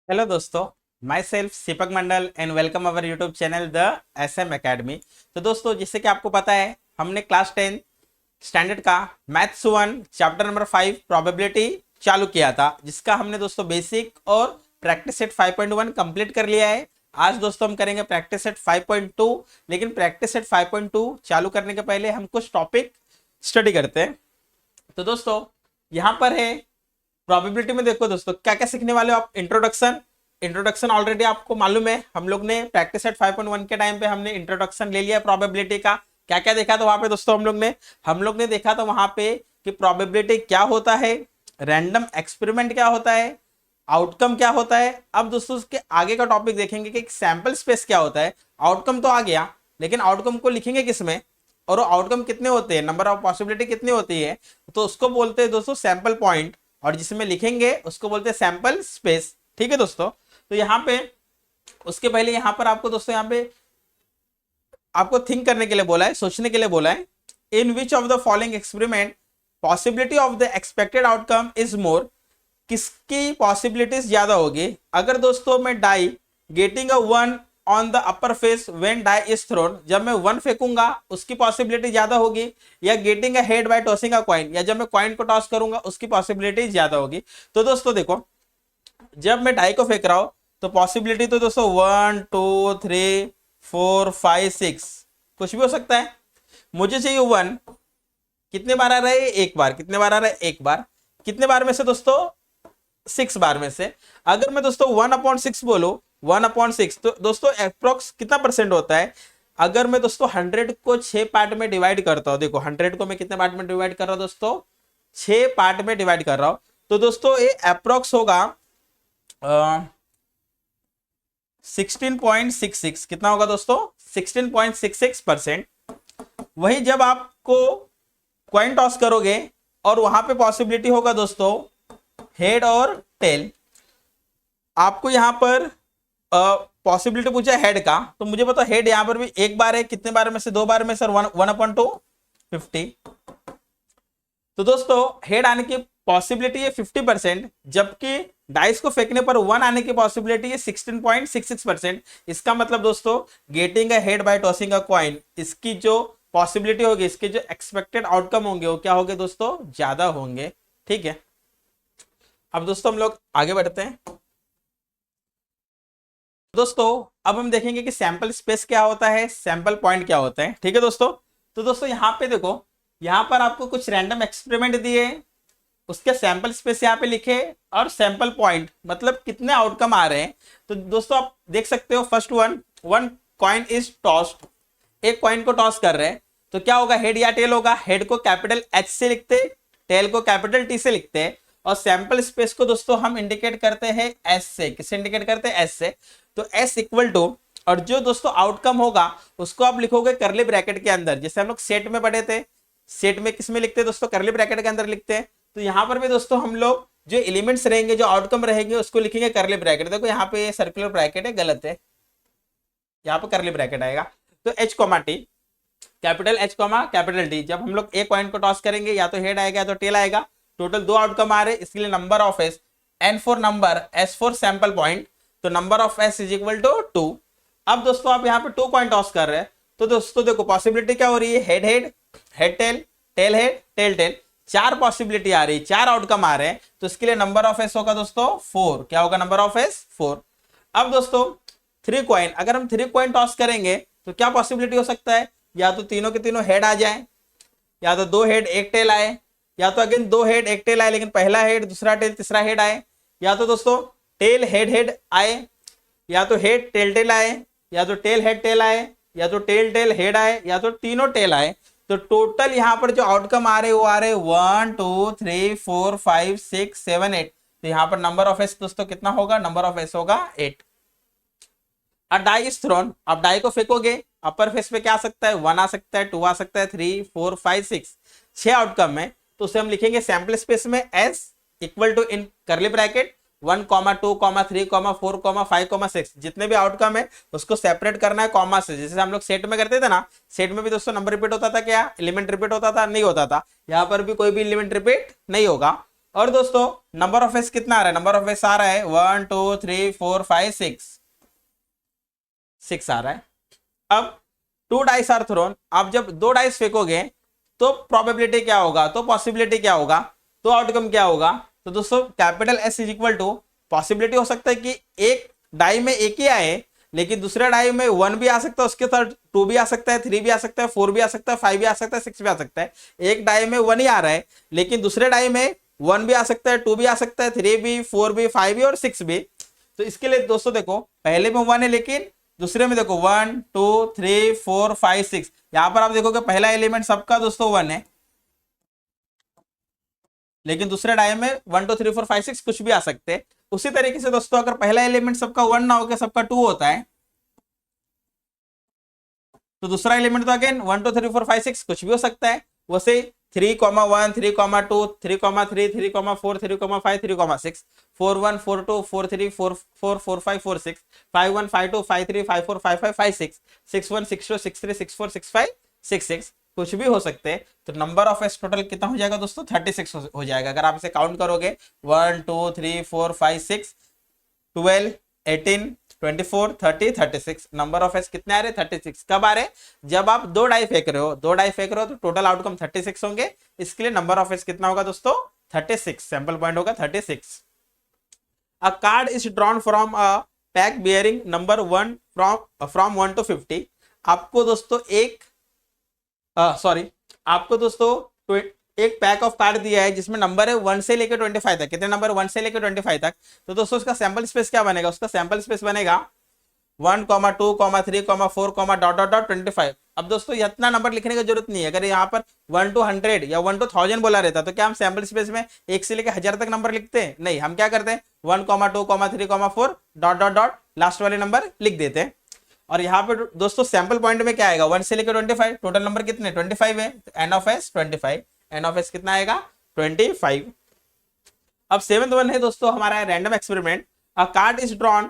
Hello दोस्तों, myself Seepak Mandal and welcome our YouTube channel the SM academy. तो दोस्तों, जैसे कि आपको पता है, हमने क्लास 10 स्टैंडर्ड का मैथ्स 1 चैप्टर नंबर 5 प्रोबेबिलिटी चालू किया था, जिसका हमने दोस्तों बेसिक और प्रैक्टिस सेट 5.1 कंप्लीट कर लिया है। आज दोस्तों हम करेंगे प्रैक्टिस सेट 5.2। लेकिन प्रैक्टिस सेट 5.2 चालू करने के पहले हम कुछ टॉपिक स्टडी करते हैं। तो दोस्तों, यहाँ पर है प्रोबेबिलिटी में। देखो दोस्तों, क्या क्या सीखने वाले हो आप। इंट्रोडक्शन। इंट्रोडक्शन ऑलरेडी आपको मालूम है, हम लोग ने प्रैक्टिस सेट 5.1 के टाइम पे हमने इंट्रोडक्शन ले लिया प्रोबेबिलिटी का। क्या क्या देखा था वहां पे दोस्तों हम लोग ने देखा था वहां पे कि प्रोबेबिलिटी क्या होता है, रैंडम एक्सपेरिमेंट क्या होता है, आउटकम क्या होता है। अब दोस्तों उसके आगे का टॉपिक देखेंगे कि सैंपल स्पेस क्या होता है। आउटकम तो आ गया, लेकिन आउटकम को लिखेंगे किसमें और आउटकम कितने होते हैं, नंबर ऑफ पॉसिबिलिटी कितनी होती है, तो उसको बोलते हैं दोस्तों सैंपल पॉइंट। और जिसमें लिखेंगे उसको बोलते हैं सैंपल स्पेस। ठीक है दोस्तों। तो यहाँ पे उसके पहले यहाँ पर आपको दोस्तों यहाँ पे आपको थिंक करने के लिए बोला है, सोचने के लिए बोला है। In which of the following experiment possibility of the expected outcome is more. किसकी पॉसिबिलिटीज ज्यादा होगी। अगर दोस्तों मैं die getting a one on the upper face when die is thrown, जब मैं वन फेंकूंगा उसकी पॉसिबिलिटी ज्यादा होगी, या getting a head by tossing a coin, या जब मैं कॉइन को टॉस करूंगा उसकी पॉसिबिलिटी ज्यादा होगी। तो दोस्तों देखो, जब मैं डाई को फेंक रहा हूं तो पॉसिबिलिटी तो दोस्तों 1 2 3 4 5 6 कुछ भी हो सकता है। मुझे चाहिए वन। कितने बार आ रहा है, एक बार। कितने बार आ रहा है, एक बार। कितने बार में से दोस्तों, 6 बार में से। अगर मैं दोस्तों 1/6 बोलूं, 1/6 तो दोस्तों अप्रोक्स कितना परसेंट होता है। अगर मैं दोस्तों 100 को 6 पार्ट में डिवाइड करता हूं, देखो 100 को मैं कितने पार्ट में डिवाइड कर रहा हूं दोस्तों, 6 पार्ट में डिवाइड कर रहा हूं। तो दोस्तों ये अप्रोक्स होगा 16.66। कितना होगा दोस्तों, 16.66%। वही जब आपको कॉइन टॉस करोगे और वहां पे पॉसिबिलिटी होगा दोस्तों हेड और टेल। आपको यहां पर पॉसिबिलिटी पूछा हेड का, तो मुझे पता हेड यहां पर भी एक बार है। कितने बार में से, 2 बार में सर, 1/2 50। तो दोस्तों हेड आने की पॉसिबिलिटी है 50%, जबकि डाइस को फेंकने पर 1 आने की पॉसिबिलिटी है 16.66%। इसका मतलब दोस्तों getting a head by tossing a coin, इसकी जो पॉसिबिलिटी होगी, इसके जो एक्सपेक्टेड आउटकम होंगे वो क्या होंगे दोस्तों, ज्यादा होंगे। ठीक है। अब दोस्तों हम लोग आगे बढ़ते हैं। दोस्तों अब हम देखेंगे कि सैंपल स्पेस क्या होता है, सैंपल पॉइंट क्या होता है। ठीक है दोस्तों। तो दोस्तों यहाँ पे देखो, यहाँ पर आपको कुछ रैंडम एक्सपेरिमेंट दिए, उसके सैंपल स्पेस यहाँ पे लिखे और सैंपल पॉइंट मतलब कितने आउटकम आ रहे हैं। तो दोस्तों आप देख सकते हो, first one coin is tossed. एक कॉइन को टॉस कर रहे हैं तो क्या होगा, हेड या टेल होगा। हेड को कैपिटल एच से लिखते, टेल को कैपिटल टी से लिखते हैं। और सैंपल स्पेस को दोस्तों हम इंडिकेट करते हैं एस से। किससे इंडिकेट करते हैं, एस से। तो एस इक्वल टू, और जो दोस्तों आउटकम होगा उसको आप लिखोगे करली ब्रैकेट के अंदर, जैसे हम लोग सेट में पढ़े थे। सेट में किस में लिखते हैं दोस्तों, करली ब्रैकेट के अंदर लिखते हैं। तो यहाँ पर भी दोस्तों हम लोग जो एलिमेंट्स रहेंगे, जो आउटकम रहेंगे, उसको लिखेंगे करली ब्रैकेट। देखो यहाँ पे सर्कुलर ब्रैकेट है, गलत है, यहाँ पे करली ब्रैकेट आएगा। तो H comma T, capital H comma capital T. जब हम लोग एक पॉइंट को टॉस करेंगे, या तो हेड आएगा या तो टेल आएगा। टोटल 2 आउटकम आ रहे, इसके लिए number of S, N for number, S for sample point. तो number of S is equal to 2। अब दोस्तों आप यहाँ पे 2 कॉइन टॉस कर रहे हैं, तो दोस्तों देखो पॉसिबिलिटी क्या हो रही है, head head, head tail, tail head, tail tail. 4 possibility आ रही है, 4 आउटकम आ रहे हैं। तो इसके लिए नंबर ऑफ एस होगा दोस्तों 4। क्या होगा, नंबर ऑफ एस 4। अब दोस्तों 3 कॉइन, अगर हम 3 कॉइन टॉस करेंगे तो क्या पॉसिबिलिटी हो सकता है, या तो तीनों के तीनों हेड आ जाए, या तो 2 हेड 1 टेल आए, या तो अगेन 2 हेड 1 टेल आए लेकिन पहला हेड दूसरा टेल तीसरा हेड आए, या तो दोस्तों टेल हेड हेड आए, या तो हेड टेल टेल आए, या तो टेल हेड टेल आए, या तो टेल टेल हेड आए, या तो तीनों टेल आए। तो टोटल यहाँ पर जो आउटकम आ रहे हैं वो आ रहे हैं 1 2 3 4 5 6 7 8। तो यहाँ पर नंबर ऑफ एस दोस्तों कितना होगा, नंबर ऑफ एस होगा 8। डाई इज थ्रोन, अब डाई को फेंकोगे, अपर फेस पे क्या आ सकता है, 1 आ सकता है, 2 आ सकता है, 3 4 5 6, 6 आउटकम में। तो उसे हम लिखेंगे सैंपल स्पेस में S equal to in curly bracket 1, 2, 3, 4, 5, 6, जितने भी आउटकम है उसको सेपरेट करना है कॉमा से। जैसे हम लोग सेट में करते थे ना, सेट में भी दोस्तों नंबर रिपीट होता था, क्या एलिमेंट रिपीट होता था, नहीं होता था। यहाँ पर भी कोई भी एलिमेंट रिपीट नहीं होगा। और दोस्तों नंबर ऑफ एस कितना आ रहा है, नंबर ऑफ एस आ रहा है 1 2 3 4 5 6 आ रहा है। अब 2 डाइस आर थ्रोन, आप जब 2 डाइस फेंकोगे तो प्रोबेबिलिटी क्या होगा, तो पॉसिबिलिटी क्या होगा, तो आउटकम क्या होगा। तो दोस्तों capital S is equal to, possibility हो सकता है कि एक डाई में एक ही आए, लेकिन दूसरे डाई में 1 भी आ सकता है, उसके साथ 2 भी आ सकता है, 3 भी आ सकता है, 4 भी आ सकता है, 5 भी आ सकता है, 6 भी आ सकता है। एक डाई में 1 ही आ रहा है, लेकिन दूसरे डाई में 1 भी आ सकता है, 2 भी आ सकता है, 3 भी, 4 भी, 5 भी और 6 भी। तो इसके लिए दोस्तों देखो पहले में 1 है, लेकिन दूसरे में देखो 1 2 3 4 5 6, यहां पर आप देखोगे पहला एलिमेंट सबका दोस्तों 1 है, लेकिन दूसरे डाई में 1 2 3 4 5 6 कुछ भी आ सकते हैं। उसी तरीके से दोस्तों अगर पहला एलिमेंट सबका 1 ना होकर सबका 2 होता है, तो दूसरा एलिमेंट तो अगेन 1 2 3 4 5 6 कुछ भी हो सकता है। वैसे 3 1 3 2 3 3 3 4 3 5 3 6 4 1 4 2 4 3 4 4 4 5 4 6 5 1 5 2 5 3 5 4 5 5 5 6 6 1 6 2 6 3 6 4 6 5 6 6 कुछ भी हो सकते हैं। तो नंबर ऑफ एस टोटल कितना हो जाएगा दोस्तों, 36 हो जाएगा। अगर आप इसे काउंट करोगे 1 2 3 4 5 6 12 18 24 30 36, नंबर ऑफ एस कितने आ रहे, 36। कब आ रहे, जब आप 2 डाई फेंक रहे हो, 2 डाई फेंक रहे हो तो टोटल आउटकम 36 होंगे। इसके लिए नंबर ऑफ एस कितना होगा दोस्तों, 36, सैंपल पॉइंट होगा 36। अ card is drawn from a pack bearing number 1 from 1 to 50। आपको दोस्तों आपको दोस्तों एक पैक ऑफ कार्ड दिया है जिसमें नंबर है 1 से लेकर 25 तक। कितने नंबर, 1 से लेकर 25 तक। तो दोस्तों उसका सैंपल स्पेस क्या बनेगा, उसका सैंपल स्पेस बनेगा 1 2 3 4 डॉट डॉट डॉट 25। अब दोस्तों इतना नंबर लिखने की जरूरत नहीं है। अगर यहाँ पर 1 to 100 या 1 to 1000 बोला रहता तो क्या हम सैंपल स्पेस में 1 से लेकर 1000 तक नंबर लिखते हैं, नहीं। हम क्या करते हैं 1 2 3 4 डॉट डॉट डॉट लास्ट वाले नंबर लिख देते हैं। और यहाँ पे दोस्तों सैंपल पॉइंट में क्या आएगा, 1 से लेकर 25, टोटल नंबर कितने 25 है, N of S 25, N of S कितना आएगा 25। अब 7th वन है दोस्तों हमारा random experiment. A card is drawn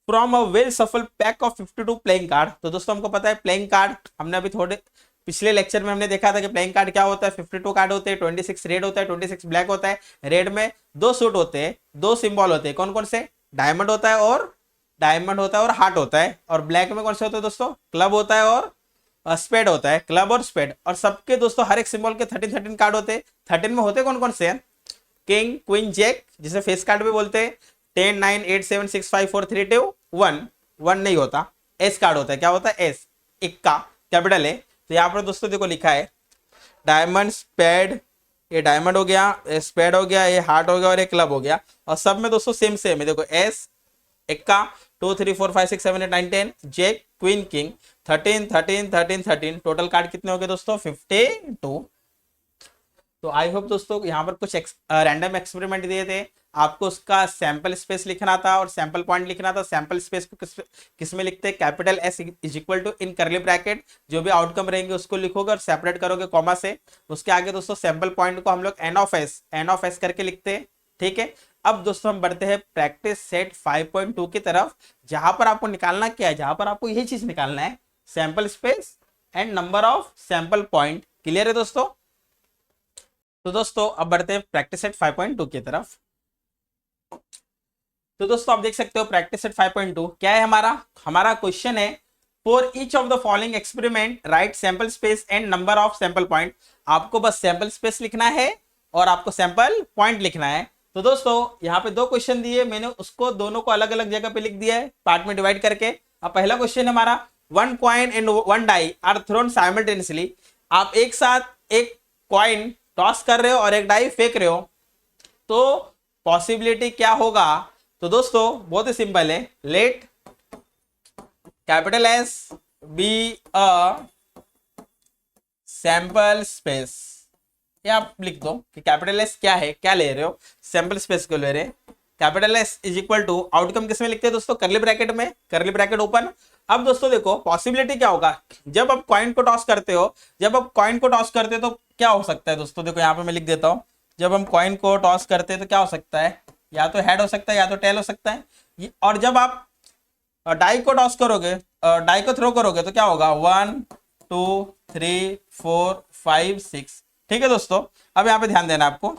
from a well shuffled pack of 52 playing card. तो दोस्तों हमको पता है प्लेइंग कार्ड, हमने अभी थोड़े पिछले लेक्चर में हमने देखा था कि प्लेइंग कार्ड क्या होता है। 52 कार्ड होते हैं, 26 रेड होता है, 26 ब्लैक होता है। रेड में 2 सूट होते हैं, 2 सिंबल होते हैं, कौन कौन से, डायमंड होता है और हार्ट होता है। और ब्लैक में कौन से होते हैं दोस्तों, क्लब होता है और स्पेड होता है, क्लब और स्पेड। और सबके दोस्तों हर एक सिंबल के 13 कार्ड होते हैं। 13 में होते कौन कौन से हैं, किंग क्वीन जैक, जिसे फेस कार्ड भी बोलते हैं, 10 9 8 7 6 5 4 3 2 1 1 नहीं होता, एस कार्ड होता है। क्या होता है, एस, इक्का कैपिटल है। तो यहाँ पर दोस्तों देखो लिखा है डायमंड स्पेड, ये डायमंड हो गया, स्पेड हो गया, ये हार्ट हो गया और ये क्लब हो गया। और सब में दोस्तों सेम सेम है, देखो एस इक्का 2 3 4 5 6 7 8 9 10 jack queen king 13 13 13 13, total card कितने हो गए दोस्तों 52। तो आई होप दोस्तों यहाँ पर कुछ रैंडम एक्सपेरिमेंट दिए थे, आपको उसका सैंपल स्पेस लिखना था और सैंपल पॉइंट लिखना था। सैंपल स्पेस को किस में लिखते हैं, capital S is equal to in curly bracket, जो भी आउटकम रहेंगे उसको लिखोगे और सेपरेट करोगे कॉमा से। उसके आगे दोस्तों सैंपल पॉइंट को हम लोग एन ऑफ एस करके लिखते हैं, ठीक है। अब दोस्तों हम बढ़ते हैं प्रैक्टिस सेट 5.2 की तरफ, जहां पर आपको निकालना क्या है, जहां पर आपको यही चीज निकालना है, sample space and number of sample point. Clear है दोस्तों। तो दोस्तों अब बढ़ते हैं प्रैक्टिस सेट 5.2 की तरफ। तो दोस्तों आप देख सकते हो प्रैक्टिस सेट 5.2 क्या है हमारा क्वेश्चन है, for each of the following experiment right sample space and number of sample point. आपको बस सैंपल स्पेस लिखना है और आपको सैंपल पॉइंट लिखना है। तो दोस्तों यहाँ पे 2 क्वेश्चन दिए, मैंने उसको दोनों को अलग अलग जगह पे लिख दिया है, पार्ट में डिवाइड करके। अब पहला क्वेश्चन हमारा 1 coin and 1 die are thrown simultaneously. आप एक साथ एक कॉइन टॉस कर रहे हो और एक डाई फेंक रहे हो, तो पॉसिबिलिटी क्या होगा। तो दोस्तों बहुत ही सिंपल है, late capital S be a sample space. ये आप लिख दो कि कैपिटल एस क्या है, क्या ले रहे हो, सैंपल स्पेस को ले रहे हैं। Capital S is equal to outcome किसमें लिखते हैं दोस्तों, करली ब्रैकेट में, करली ब्रैकेट ओपन। अब दोस्तों देखो पॉसिबिलिटी क्या होगा, जब आप कॉइन को टॉस करते हो, तो क्या हो सकता है दोस्तों, देखो यहाँ पे मैं लिख देता हूँ। जब हम कॉइन को टॉस करते हैं तो क्या हो सकता है, या तो हेड हो सकता है या तो टेल हो सकता है। और जब आप डाई को टॉस करोगे, डाई को थ्रो करोगे तो क्या होगा 1 2 3 4 5 6। ठीक है दोस्तों। अब यहाँ पे ध्यान देना आपको,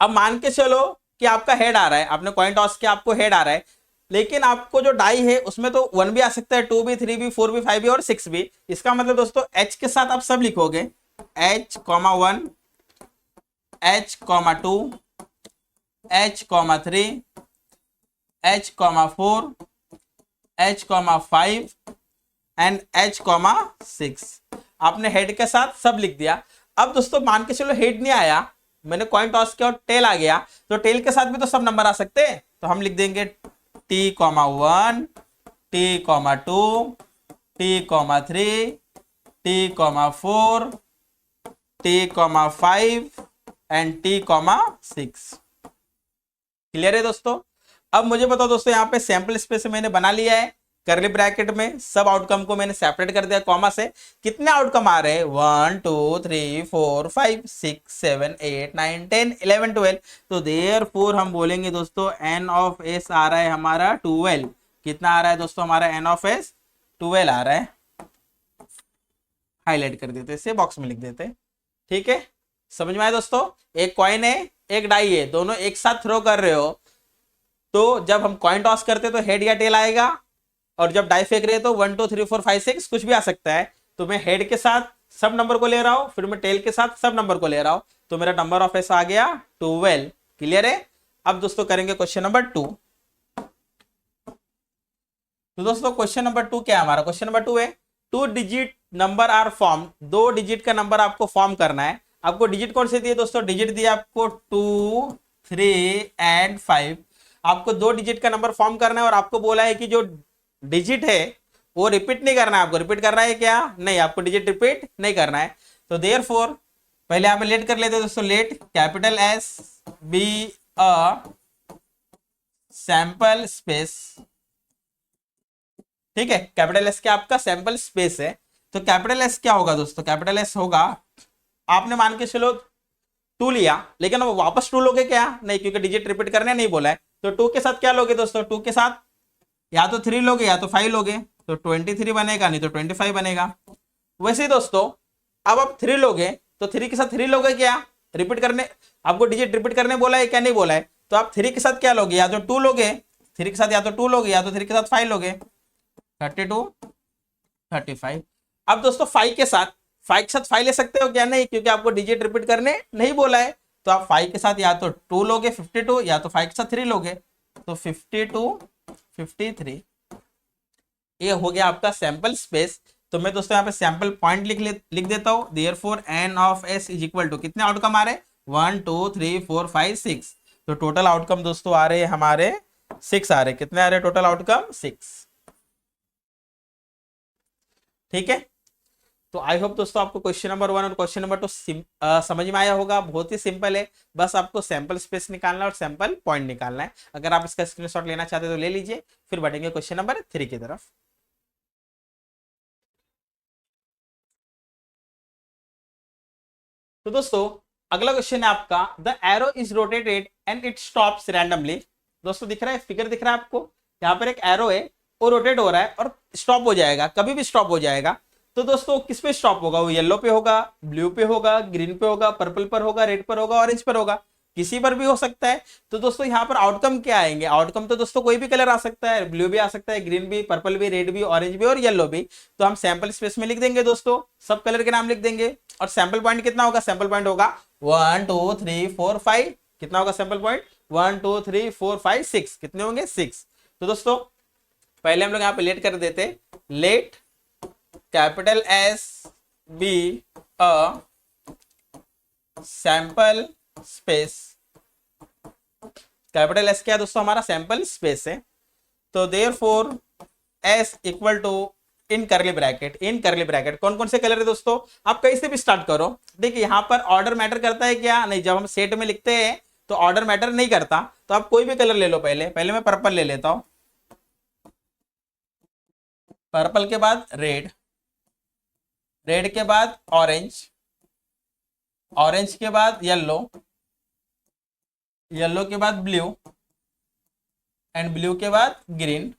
अब मान के चलो कि आपका हेड आ रहा है, आपने कॉइन टॉस किया, आपको हेड आ रहा है, लेकिन आपको जो डाई है उसमें तो 1 भी आ सकता है, 2 भी, 3 भी, 4 भी, 5 भी और 6 भी। इसका मतलब दोस्तों H के साथ आप सब लिखोगे, H,1, H,2, H,3, H,4, H,5 and H,6। आपने हेड के साथ सब लिख दिया। अब दोस्तों मान के चलो हेड नहीं आया, मैंने कॉइन टॉस किया और टेल आ गया, तो टेल के साथ भी तो सब नंबर आ सकते हैं, तो हम लिख देंगे T,1, T,2, T,3, T,4, T,5 and T,6। Clear है दोस्तों। अब मुझे बताओ दोस्तों, यहाँ पे सैंपल स्पेस मैंने बना लिया है, करली ब्रैकेट में सब आउटकम को मैंने सेपरेट कर दिया कॉमा से। कितने आउटकम आ रहे हैं, 1 2 3 4 5 6 7 8 9 10 11 12। तो देयरफॉर हम बोलेंगे दोस्तों एन ऑफ एस आ रहा है हमारा 12। कितना आ रहा है दोस्तों हमारा एन ऑफ एस, 12 आ रहा है। हाईलाइट कर देते, इसे बॉक्स में लिख देते। ठीक है, समझ में आया दोस्तों। एक कॉइन है, एक डाई है, दोनों एक साथ थ्रो कर रहे हो, तो जब हम कॉइन टॉस करते तो हेड या टेल आएगा, और जब डाई फेंक रहे हैं तो 1 2 3 4 5 6 कुछ भी आ सकता है। तो मैं हेड के साथ सब नंबर को ले रहा हूं, फिर मैं टेल के साथ सब नंबर को ले रहा हूं, तो मेरा नंबर ऑफ एस आ गया 12। क्लियर है। अब दोस्तों करेंगे क्वेश्चन नंबर 2। तो दोस्तों क्वेश्चन नंबर 2 क्या है हमारा, क्वेश्चन नंबर 2 है 2 digit number are form. 2 digit का नंबर आपको फॉर्म करना है। आपको डिजिट कौन से दिए दोस्तों, डिजिट दिया आपको 2 3 एंड 5। आपको 2 डिजिट का नंबर फॉर्म करना है, और आपको बोला है कि जो डिजिट है वो रिपीट नहीं करना है। आपको रिपीट करना है क्या, नहीं, आपको डिजिट रिपीट नहीं करना है। तो देयरफॉर पहले आप लेट कर लेते हैं दोस्तों, late capital S be a sample space. ठीक है, कैपिटल एस क्या आपका सैंपल स्पेस है। तो कैपिटल एस क्या होगा दोस्तों, कैपिटल एस होगा, आपने मान के चलो 2 लिया, लेकिन अब वापस 2 लोगे क्या, नहीं, क्योंकि डिजिट रिपीट करने नहीं बोला है। तो 2 के साथ क्या लोगे दोस्तों, 2 के साथ या तो 3 लोगे या तो 5 लोगे, तो 23 बनेगा, नहीं तो 25 बनेगा। वैसे ही दोस्तों अब आप 3 लोगे तो 3 के साथ 3 लोगे क्या, रिपीट करने, आपको डिजिट रिपीट करने बोला है क्या, नहीं बोला है। तो आप 3 के साथ क्या लोगे, या तो 2 लोगे, 3 के साथ या तो 2 लोगे, या तो 3 के साथ 5 लोगे, 32 35। अब दोस्तों 5 के साथ 5 ले सकते हो क्या, नहीं, क्योंकि आपको डिजिट रिपीट करने नहीं बोला है। तो आप 5 के साथ या तो 2 लोगे 52, या तो 5 के साथ 3 लोगे, तो 52 53। ये हो गया आपका सैंपल स्पेस। तो मैं दोस्तों यहाँ पे सैंपल पॉइंट लिख देता हूँ। Therefore N of S is equal to, कितने आउटकम आ रहे हैं, 1 2 3 4 5 6। तो टोटल आउटकम दोस्तों आ रहे हैं हमारे 6 आ रहे हैं। कितने आ रहे हैं टोटल आउटकम, 6। ठीक है, तो आई होप दोस्तों आपको क्वेश्चन नंबर 1 और क्वेश्चन नंबर 2 समझ में आया होगा। बहुत ही सिंपल है, बस आपको सैंपल स्पेस निकालना और सैंपल पॉइंट निकालना है। अगर आप इसका स्क्रीनशॉट लेना चाहते हो तो ले लीजिए, फिर बढ़ेंगे क्वेश्चन नंबर 3 की तरफ। तो दोस्तों अगला क्वेश्चन है आपका, the arrow is rotated and it stops randomly. दोस्तों दिख रहा है, फिगर दिख रहा है आपको, यहाँ पर एक एरो है, वो रोटेट हो रहा है और स्टॉप हो जाएगा, कभी भी स्टॉप हो जाएगा। तो दोस्तों किस पे स्टॉप होगा, वो येलो पे होगा, ब्लू पे होगा, ग्रीन पे होगा, पर्पल पर होगा, रेड पर होगा, ऑरेंज पर होगा, किसी पर भी हो सकता है। तो दोस्तों यहाँ पर आउटकम क्या आएंगे, आउटकम तो दोस्तों कोई भी कलर आ सकता है, ब्लू भी आ सकता है, ग्रीन भी, पर्पल भी, रेड भी, ऑरेंज भी और येलो भी। तो हम सैंपल स्पेस में लिख देंगे दोस्तों, सब कलर के नाम लिख देंगे। और सैंपल पॉइंट कितना होगा, सैंपल पॉइंट होगा 1 2 3 4 5। कितना होगा सैंपल पॉइंट, 1 2 3 4 5 6। कितने होंगे, 6। तो दोस्तों पहले हम लोग यहाँ पे लेट कर देते, let capital S be a sample space. Capital S क्या है दोस्तों, हमारा सैंपल स्पेस है। तो therefore S equal to in curly bracket, in curly bracket कौन कौन से कलर है दोस्तों, आप कहीं से भी स्टार्ट करो। देखिए यहाँ पर ऑर्डर मैटर करता है क्या, नहीं, जब हम सेट में लिखते हैं तो ऑर्डर मैटर नहीं करता। तो आप कोई भी कलर ले लो, पहले मैं पर्पल ले लेता हूं, पर्पल के बाद रेड, रेड के बाद ऑरेंज, ऑरेंज के बाद येलो, येलो के बाद ब्लू एंड ब्लू के बाद ग्रीन।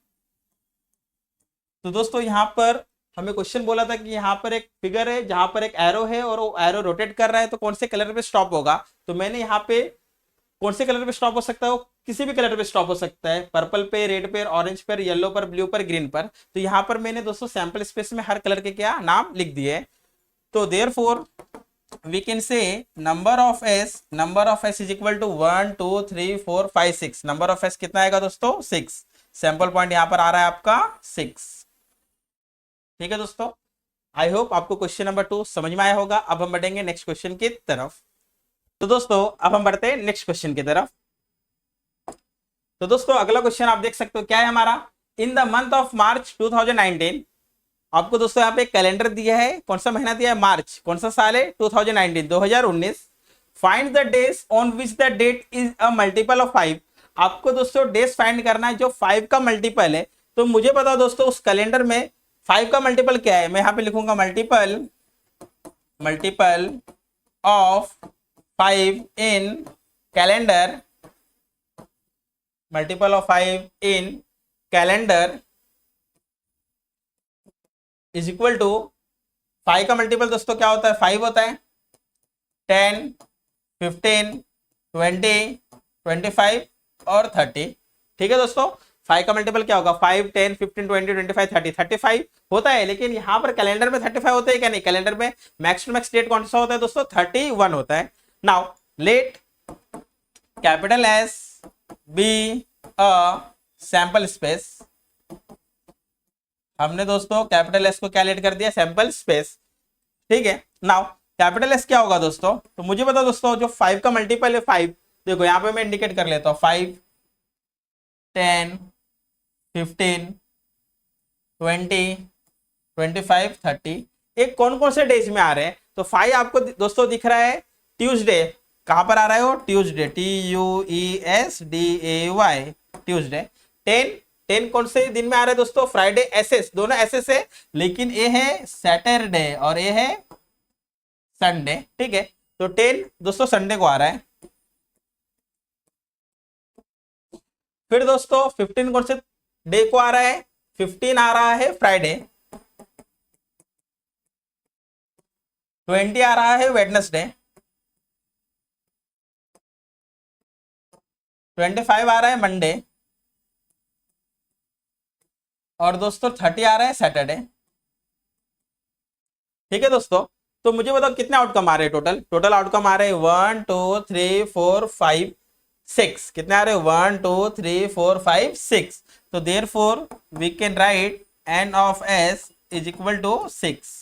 तो दोस्तों यहाँ पर हमें क्वेश्चन बोला था कि यहाँ पर एक फिगर है जहां पर एक एरो है और वो एरो रोटेट कर रहा है, तो कौन से कलर पे स्टॉप होगा। तो मैंने यहाँ पे कौन से कलर पे स्टॉप हो सकता है? वो किसी भी कलर पे स्टॉप हो सकता है, पर्पल पे, रेड पे, ऑरेंज पर, येलो पर, ब्लू पर, ग्रीन पर। तो यहाँ पर मैंने दोस्तों सैंपल स्पेस में हर कलर के क्या नाम लिख दिए। तो therefore we can say number of S is equal to 1 2 3 4 5 6। Number of S कितना आएगा दोस्तों? 6। सैंपल पॉइंट यहाँ पर आ रहा है आपका 6। ठीक है दोस्तों, आई होप आपको क्वेश्चन नंबर 2 समझ में आया होगा। अब हम बढ़ेंगे नेक्स्ट क्वेश्चन की तरफ। तो दोस्तों अब हम बढ़ते हैं नेक्स्ट क्वेश्चन की तरफ। तो दोस्तों अगला क्वेश्चन आप देख सकते हो क्या है हमारा। In the month of March 2019, आपको दोस्तों यहाँ पे कैलेंडर दिया है। कौन सा महीना दिया है? मार्च। कौन सा साल है? 2019, 2019। Find the days on which the date is a multiple of 5। आपको दोस्तों डेज फाइंड करना है जो 5 का मल्टीपल है। तो मुझे पता दोस्तों उस कैलेंडर में 5 का मल्टीपल क्या है। मैं यहाँ पे लिखूंगा multiple of 5 in calendar, multiple of 5 in calendar is equal to 5 का मल्टीपल दोस्तों क्या होता है? 5 होता है। 10 15 20 25 और 30। ठीक है दोस्तों, 5 का मल्टीपल क्या होगा? 5 10 15 20 25 30, 35 होता है। लेकिन यहाँ पर कैलेंडर में 35 होता है क्या? नहीं, कैलेंडर में मैक्स टू मैक्स डेट कौन सा होता है दोस्तों? 31 होता है। Now let capital S be a sample space. हमने दोस्तों कैपिटल एस को क्या लेट कर दिया? Sample space. ठीक है, नाउ कैपिटल एस क्या होगा दोस्तों? तो मुझे पता दोस्तों जो 5 का मल्टीपल है 5, देखो यहाँ पे मैं इंडिकेट कर लेता हूँ 5 10 15 20 25 30। एक कौन कौन से डेज में आ रहे हैं? तो 5 आपको दोस्तों दिख रहा है ट्यूसडे। कहां पर आ रहा है वो? Tuesday, TUESDAY, Tuesday. 10 कौन से दिन में आ रहा है दोस्तों? फ्राइडे, SS, दोनों SS है, लेकिन ये है सैटरडे और ये है संडे। ठीक है, तो 10 दोस्तों संडे को आ रहा है। फिर दोस्तों 15 कौन से डे को आ रहा है? 15 आ रहा है फ्राइडे। 20 आ रहा है वेडनेसडे। 25 आ रहा है मंडे। और दोस्तों 30 आ रहा है सैटरडे। ठीक है दोस्तों, तो मुझे बताओ कितने आउटकम आ रहे हैं? टोटल आउटकम आ रहे हैं 1 2 3 4 5 6। कितने आ रहे हैं? 1 2 3 4 5 6। तो therefore we can write n of s is equal to 6।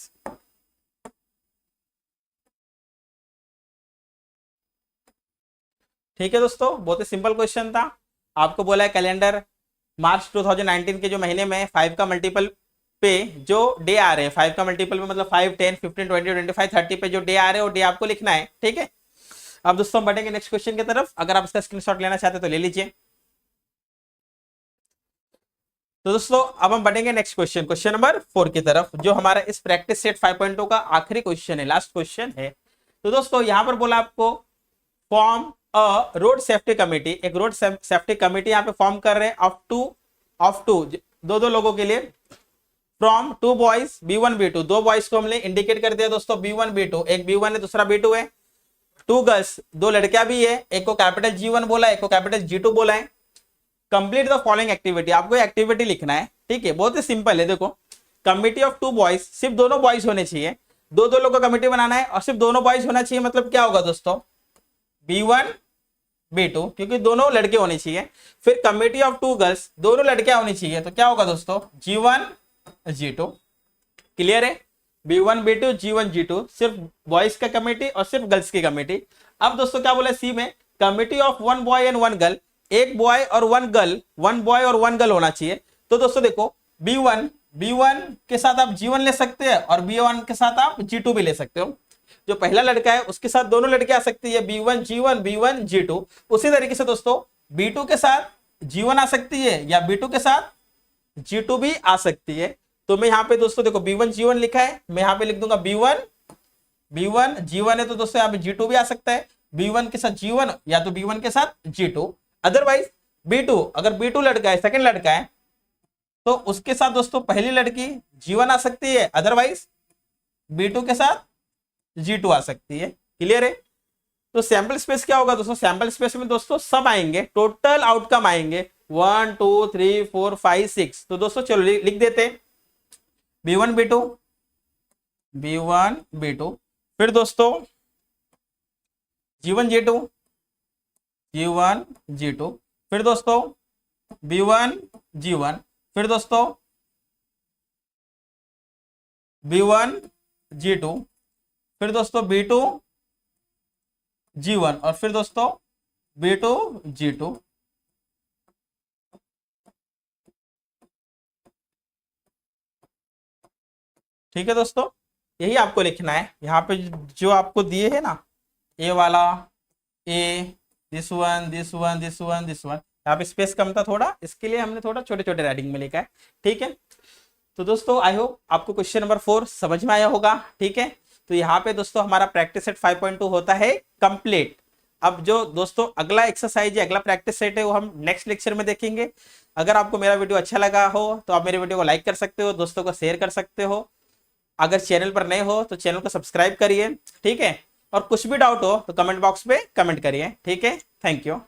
ठीक है दोस्तों, बहुत ही सिंपल क्वेश्चन था। आपको बोला है कैलेंडर मार्च 2019 के जो महीने में 5 का मल्टीपल पे जो डे आ रहे हैं, 5 का मल्टीपल में मतलब 5 10 15 20 25 30 पे जो डे आ रहे हैं वो डे आपको लिखना है। ठीक है, अब दोस्तों बढ़ेंगे नेक्स्ट क्वेश्चन की तरफ। अगर आप इसका स्क्रीनशॉट लेना चाहते हैं तो ले लीजिए। तो दोस्तों अब हम बढ़ेंगे नेक्स्ट क्वेश्चन नंबर 4 की तरफ, जो हमारा इस प्रैक्टिस सेट 5.0 का आखिरी क्वेश्चन है, लास्ट क्वेश्चन है। तो दोस्तों यहाँ पर बोला आपको फॉर्म रोड सेफ्टी कमेटी। एक रोड सेफ्टी कमेटी यहाँ पे फॉर्म कर रहे हैं ऑफ टू दो लोगों के लिए, from 2 boys B1 B2। 2 boys को हमने इंडिकेट कर दिया दोस्तों B1 B2, एक B1 है दूसरा B2 है। 2 गर्ल्स, 2 लड़कियां भी है, एक को कैपिटल G1 बोला है, एक को कैपिटल G2 बोला है। कंप्लीट द फॉलोइंग एक्टिविटी, आपको एक्टिविटी लिखना है। ठीक है, बहुत ही सिंपल है। देखो कमिटी ऑफ 2 बॉयज, सिर्फ दोनों बॉयज होने चाहिए। 2 लोगों का कमिटी बनाना है और सिर्फ दोनों बॉयज होना चाहिए। मतलब क्या होगा दोस्तों? B1 B2, क्योंकि दोनों लड़के होने चाहिए। फिर कमिटी ऑफ 2 गर्ल्स, दोनों लड़कियां होनी चाहिए। तो क्या होगा दोस्तों? G1 G2। क्लियर है? B1 B2 G1 G2, सिर्फ बॉयज का कमेटी और सिर्फ गर्ल्स की कमेटी। अब दोस्तों क्या बोला सी में? Committee of 1 boy and 1 girl, एक बॉय और 1 गर्ल, 1 बॉय और 1 गर्ल होना चाहिए। तो दोस्तों देखो B1 के साथ आप G1 ले सकते हैं और B1 के साथ आप G2 भी ले सकते हो। जो पहला लड़का है उसके साथ दोनों लड़कियां आ सकती है, B1 G1 B1 G2। उसी तरीके से दोस्तों B2 के साथ G1 आ सकती है या B2 के साथ G2 भी आ सकती है। तो मैं यहाँ पे दोस्तों देखो B1 G1 लिखा है, मैं यहाँ पे लिख दूंगा B1 G1 है, तो दोस्तों यहाँ पे G2 भी आ सकता है। B1 के साथ G1 या तो B1 के साथ G2। अदरवाइज B2, अगर B2 लड़का है, सेकंड लड़का है, तो उसके साथ दोस्तों पहली लड़की G1 आ सकती है, अदरवाइज B2 के साथ G2 आ सकती है। क्लियर है? तो सैंपल स्पेस क्या होगा दोस्तों, सैंपल स्पेस में दोस्तों सब आएंगे, टोटल आउटकम आएंगे 1 2 3 4 5 6। तो दोस्तों चलो लिख देते B1 B2 B1 B2, फिर दोस्तों G1 G2 G1 G2, फिर दोस्तों B1 G1, फिर दोस्तों B1 G2, फिर दोस्तों B2 G1 और फिर दोस्तों B2 G2। ठीक है दोस्तों, यही आपको लिखना है यहाँ पे जो आपको दिए है ना, ए वाला, A, this one this one this one this one, यहाँ पे स्पेस कम था थोड़ा, इसके लिए हमने थोड़ा छोटे छोटे राइटिंग में लिखा है। ठीक है, तो दोस्तों आई होप आपको क्वेश्चन नंबर 4 समझ में आया होगा। ठीक है, तो यहाँ पे दोस्तों हमारा प्रैक्टिस सेट 5.2 होता है कंप्लीट। अब जो दोस्तों अगला एक्सरसाइज है, अगला प्रैक्टिस सेट है, वो हम नेक्स्ट लेक्चर में देखेंगे। अगर आपको मेरा वीडियो अच्छा लगा हो तो आप मेरे वीडियो को लाइक कर सकते हो, दोस्तों को शेयर कर सकते हो। अगर चैनल पर नए हो तो चैनल को सब्सक्राइब करिए। ठीक है, और कुछ भी डाउट हो तो कमेंट बॉक्स पे कमेंट करिए। ठीक है, थैंक यू।